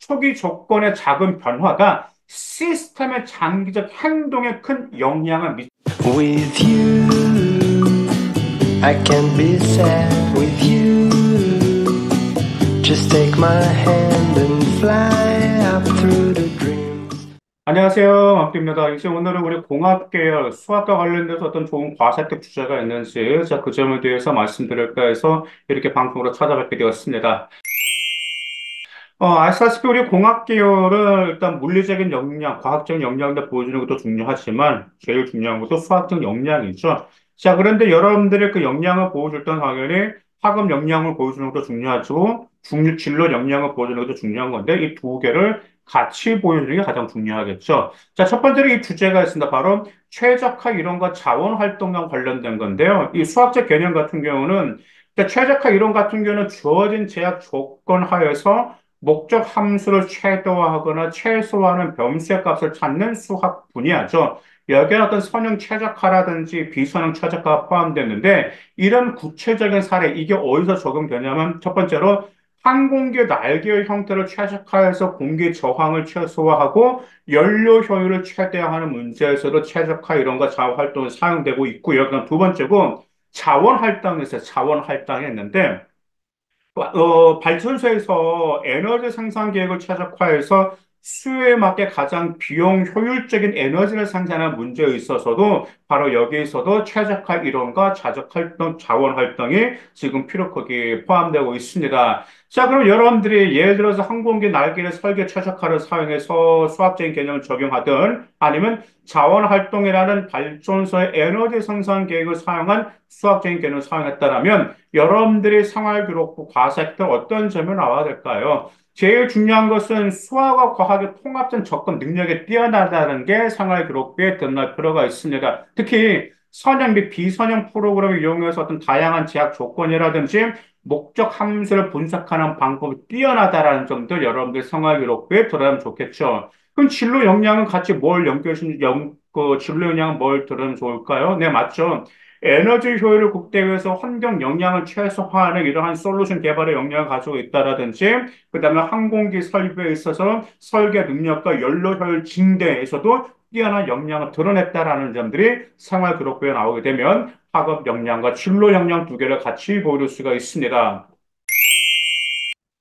초기 조건의 작은 변화가 시스템의 장기적 행동에 큰 영향을 With you, I can be sad with you. Just take my hand and fly up through the dreams. 안녕하세요. 막두입니다. 이제 오늘은 우리 공학 계열 수학과 관련돼서 어떤 좋은 과학적 주제가 있는지 자, 그 점에 대해서 말씀드릴까 해서 이렇게 방송으로 찾아뵙게 되었습니다. 아시다시피 우리 공학 계열은 일단 물리적인 역량, 과학적 역량을 보여주는 것도 중요하지만 제일 중요한 것도 수학적 역량이죠. 자, 그런데 여러분들의 그 역량을 보여줄 땐 당연히 학업 역량을 보여주는 것도 중요하죠. 진로 역량을 보여주는 것도 중요한 건데 이 두 개를 같이 보여주는 게 가장 중요하겠죠. 자, 첫 번째로 이 주제가 있습니다. 바로 최적화 이론과 자원 활동과 관련된 건데요. 이 수학적 개념 같은 경우는 최적화 이론 같은 경우는 주어진 제약 조건 하에서 목적 함수를 최대화하거나 최소화하는 변수의 값을 찾는 수학 분야죠. 여기에 어떤 선형 최적화라든지 비선형 최적화가 포함되는데 이런 구체적인 사례, 이게 어디서 적용되냐면 첫 번째로 항공기 날개의 형태를 최적화해서 공기 저항을 최소화하고 연료 효율을 최대화하는 문제에서도 최적화 이론과 자원 활동이 사용되고 있고요. 그다음 두 번째고 자원 할당에서 자원 할당이 있는데 발전소에서 에너지 생산 계획을 최적화해서 수요에 맞게 가장 비용 효율적인 에너지를 생산하는 문제에 있어서도 바로 여기에서도 최적화 이론과 자적 활동, 자원 활동이 지금 필요하게 포함되고 있습니다. 자, 그럼 여러분들이 예를 들어서 항공기 날개를 설계 최적화를 사용해서 수학적인 개념을 적용하든 아니면 자원 활동이라는 발전소의 에너지 생산 계획을 사용한 수학적인 개념을 사용했다라면 여러분들의 생활기록부 과학들 어떤 점이 나와야 될까요? 제일 중요한 것은 수학과 과학의 통합된 접근 능력이 뛰어나다는 게 생활기록부에 드러날 필요가 있습니다. 특히 선형 및 비선형 프로그램을 이용해서 어떤 다양한 제약 조건이라든지 목적 함수를 분석하는 방법이 뛰어나다라는 점도 여러분들 생활기록부에 들어가면 좋겠죠. 그럼 진로 역량은 같이 뭘 연결시, 진로 역량은 뭘 들으면 좋을까요? 네, 맞죠. 에너지 효율을 극대화해서 환경 영향을 최소화하는 이러한 솔루션 개발의 역량을 가지고 있다라든지, 그 다음에 항공기 설비에 있어서 설계 능력과 연료 효율 증대에서도 뛰어난 역량을 드러냈다라는 점들이 생활 기록부에 나오게 되면 학업 역량과 진로 역량 두 개를 같이 보일 수가 있습니다.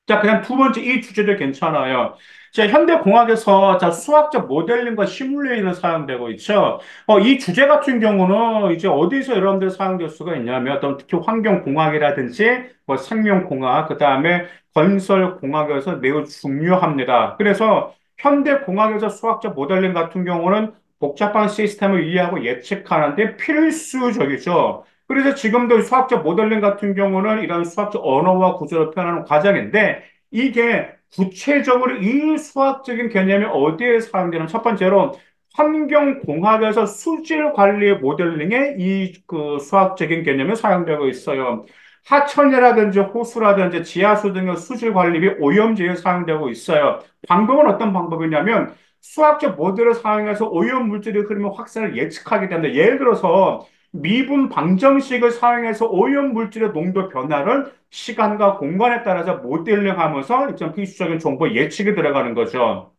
자, 그냥 두 번째 이 주제도 괜찮아요. 자, 현대공학에서 자, 수학적 모델링과 시뮬레이션이 사용되고 있죠. 이 주제 같은 경우는 이제 어디서 여러분들 사용될 수가 있냐면 어떤 특히 환경공학이라든지 뭐 생명공학, 그 다음에 건설공학에서 매우 중요합니다. 그래서 현대공학에서 수학적 모델링 같은 경우는 복잡한 시스템을 이해하고 예측하는데 필수적이죠. 그래서 지금도 수학적 모델링 같은 경우는 이런 수학적 언어와 구조를 표현하는 과정인데 이게 구체적으로 이 수학적인 개념이 어디에 사용되는 첫 번째로 환경공학에서 수질 관리 모델링에 이 그 수학적인 개념이 사용되고 있어요. 하천이라든지 호수라든지 지하수 등의 수질 관리 및 오염제에 사용되고 있어요. 방법은 어떤 방법이냐면 수학적 모델을 사용해서 오염 물질의 흐름의 확산을 예측하게 됩니다. 예를 들어서 미분 방정식을 사용해서 오염 물질의 농도 변화를 시간과 공간에 따라서 모델링하면서 일정 필수적인 정보 예측이 들어가는 거죠.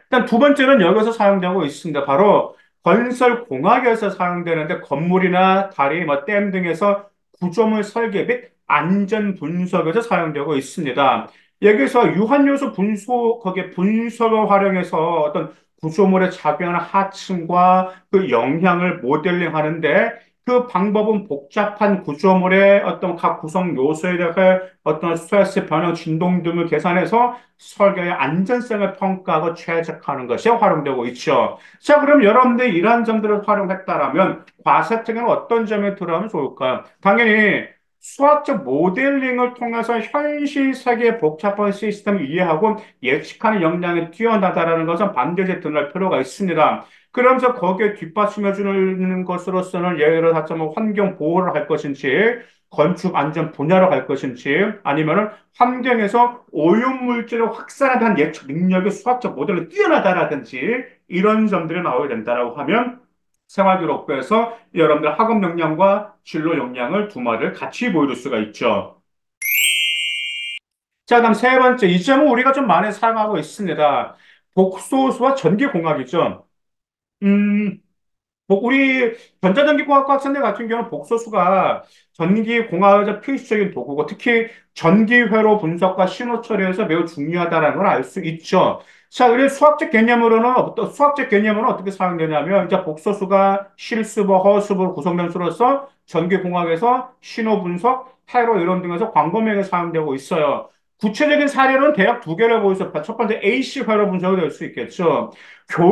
일단 두 번째는 여기서 사용되고 있습니다. 바로 건설 공학에서 사용되는데 건물이나 다리, 뭐 댐 등에서 구조물 설계 및 안전 분석에서 사용되고 있습니다. 여기서 유한 요소 분석, 거기에 분석을 활용해서 어떤 구조물에 작용하는 하층과 그 영향을 모델링하는데 그 방법은 복잡한 구조물의 어떤 각 구성 요소에 대해 어떤 스트레스 변형, 진동 등을 계산해서 설계의 안전성을 평가하고 최적화하는 것이 활용되고 있죠. 자, 그럼 여러분들이 이러한 점들을 활용했다라면 과세특은 어떤 점에 들어가면 좋을까요? 당연히 수학적 모델링을 통해서 현실 세계의 복잡한 시스템을 이해하고 예측하는 역량이 뛰어나다라는 것은 반드시 드러날 필요가 있습니다. 그러면서 거기에 뒷받침해 주는 것으로서는 예를 들어서 뭐 환경 보호를 할 것인지 건축 안전 분야로 갈 것인지 아니면은 환경에서 오염물질의 확산에 대한 예측 능력이 수학적 모델로 뛰어나다라든지 이런 점들이 나오게 된다라고 하면 생활기록부에서 여러분들 학업 역량과 진로 역량을 두 마리를 같이 보여줄 수가 있죠. 자, 그다음 세 번째, 이 점은 우리가 좀 많이 사용하고 있습니다. 복소수와 전기공학이죠. 음, 우리 전자전기공학과 학생들 같은 경우는 복소수가 전기공학의 필수적인 도구고 특히 전기회로 분석과 신호 처리에서 매우 중요하다는 걸 알 수 있죠. 자, 그래서 수학적 개념으로는 어떻게 사용되냐면 이제 복소수가 실수부, 허수부 구성변수로서 전기공학에서 신호 분석, 회로 이론 등에서 광범위하게 사용되고 있어요. 구체적인 사례는 대략 두 개를 보여서 첫 번째 AC 회로 분석이 될 수 있겠죠.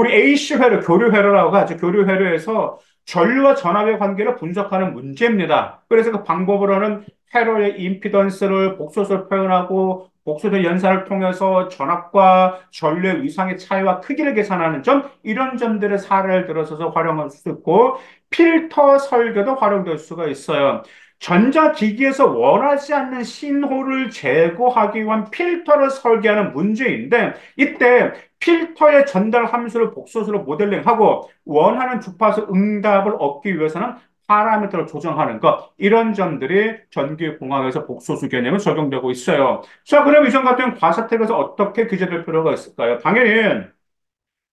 AC 회로, 교류 회로라고 하죠. 교류 회로에서 전류와 전압의 관계를 분석하는 문제입니다. 그래서 그 방법으로는 회로의 임피던스를 복소수로 표현하고 복소수 연산을 통해서 전압과 전류의 위상의 차이와 크기를 계산하는 점, 이런 점들의 사례를 들어서서 활용할 수 있고, 필터 설계도 활용될 수가 있어요. 전자기기에서 원하지 않는 신호를 제거하기 위한 필터를 설계하는 문제인데, 이때 필터의 전달 함수를 복소수로 모델링하고 원하는 주파수 응답을 얻기 위해서는 파라미터를 조정하는 것, 이런 점들이 전기공학에서 복소수 개념에 적용되고 있어요. 자, 그럼 이전 같은 과사택에서 어떻게 규제될 필요가 있을까요? 당연히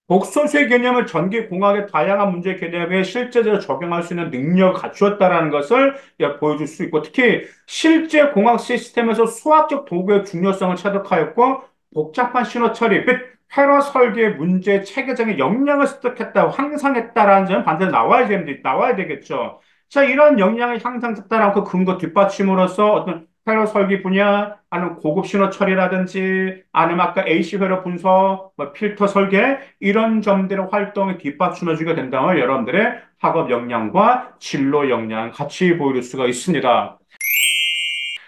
복소수의 개념을 전기공학의 다양한 문제 개념에 실제적으로 적용할 수 있는 능력을 갖추었다는 것을 보여줄 수 있고, 특히 실제 공학 시스템에서 수학적 도구의 중요성을 체득하였고, 복잡한 신호 처리 및 회로 설계 문제 체계적인 역량을 습득했다고 향상했다라는 점은 반드시 나와야 되겠죠. 자, 이런 역량을 향상했다라는 그 근거 뒷받침으로써 어떤 회로 설계 분야, 아니면 고급 신호 처리라든지, 아니면 아까 AC 회로 분석, 뭐 필터 설계, 이런 점들의 활동에 뒷받침해주게 된다면 여러분들의 학업 역량과 진로 역량 같이 보일 수가 있습니다.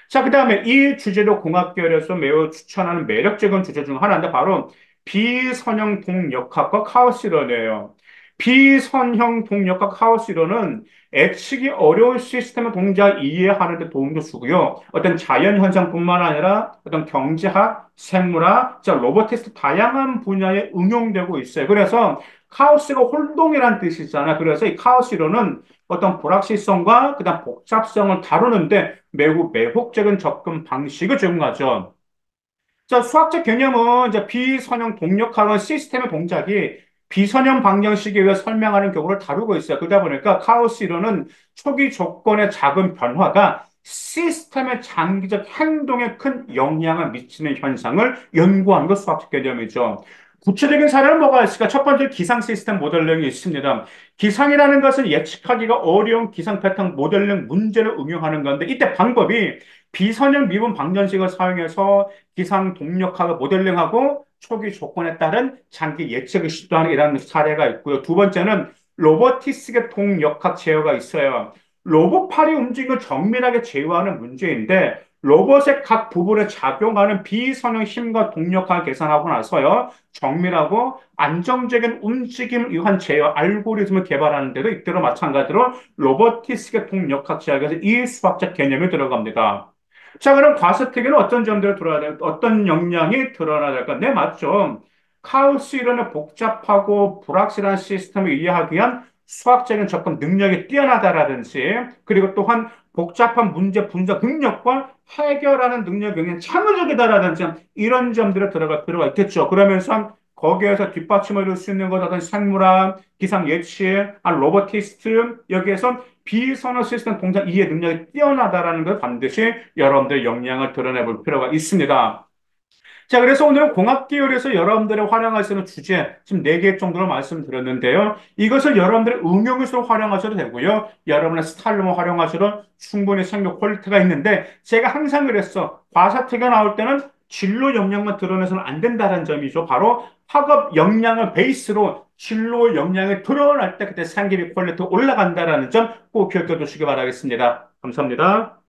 자, 그 다음에 이 주제도 공학계열에서 매우 추천하는 매력적인 주제 중 하나인데 바로 비선형 동력학과 카오스 이론이에요. 비선형 동력학 카오스 이론은 예측이 어려운 시스템의 동작을 이해하는 데 도움도 주고요. 어떤 자연 현상뿐만 아니라 어떤 경제학, 생물학, 자, 로보티스 다양한 분야에 응용되고 있어요. 그래서 카오스가 혼동이란 뜻이잖아요. 그래서 이 카오스 이론은 어떤 불확실성과 그다음 복잡성을 다루는데 매우 매혹적인 접근 방식을 제공하죠. 자, 수학적 개념은 이제 비선형 동력학은 시스템의 동작이 비선형 방정식에 의해 설명하는 경우를 다루고 있어요. 그러다 보니까 카오스 이론은 초기 조건의 작은 변화가 시스템의 장기적 행동에 큰 영향을 미치는 현상을 연구하는 것 수학적 개념이죠. 구체적인 사례는 뭐가 있을까? 첫 번째 기상 시스템 모델링이 있습니다. 기상이라는 것은 예측하기가 어려운 기상 패턴 모델링 문제를 응용하는 건데 이때 방법이 비선형 미분 방정식을 사용해서 기상 동력학을 모델링하고 초기 조건에 따른 장기 예측을 시도하는 이런 사례가 있고요. 두 번째는 로보티스의 동력학 제어가 있어요. 로봇팔이 움직임을 정밀하게 제어하는 문제인데 로봇의 각 부분에 작용하는 비선형 힘과 동력학을 계산하고 나서요. 정밀하고 안정적인 움직임을 위한 제어 알고리즘을 개발하는 데도 이때로 마찬가지로 로보티스의 동력학 제어에서 이 수학적 개념이 들어갑니다. 자, 그럼 과세특위는 어떤 점들을 들어야 돼? 어떤 역량이 드러나야 될까? 네, 맞죠. 카오스 이론의 복잡하고 불확실한 시스템을 이해하기 위한 수학적인 접근 능력이 뛰어나다라든지, 그리고 또한 복잡한 문제 분석 능력과 해결하는 능력이 굉장히 창의적이다라든지, 이런 점들을 들어갈 필요가 있겠죠. 그러면서 거기에서 뒷받침을 줄 수 있는 것, 어떤 생물학, 기상 예측, 로보티스트, 여기에서 비선호 시스템 동작 이해 능력이 뛰어나다라는 걸 반드시 여러분들의 역량을 드러내볼 필요가 있습니다. 자, 그래서 오늘은 공학 계열에서 여러분들의 활용할 수 있는 주제, 지금 4개 정도로 말씀드렸는데요. 이것을 여러분들의 응용에서 활용하셔도 되고요. 여러분의 스타일로 활용하셔도 충분히 생각 퀄리티가 있는데, 제가 항상 그랬어. 과사태가 나올 때는 진로 역량만 드러내서는 안 된다는 점이죠. 바로 학업 역량을 베이스로 진로 역량이 드러날 때 그때 상기비 퀄리티가 올라간다는 점 꼭 기억해 두시기 바라겠습니다. 감사합니다.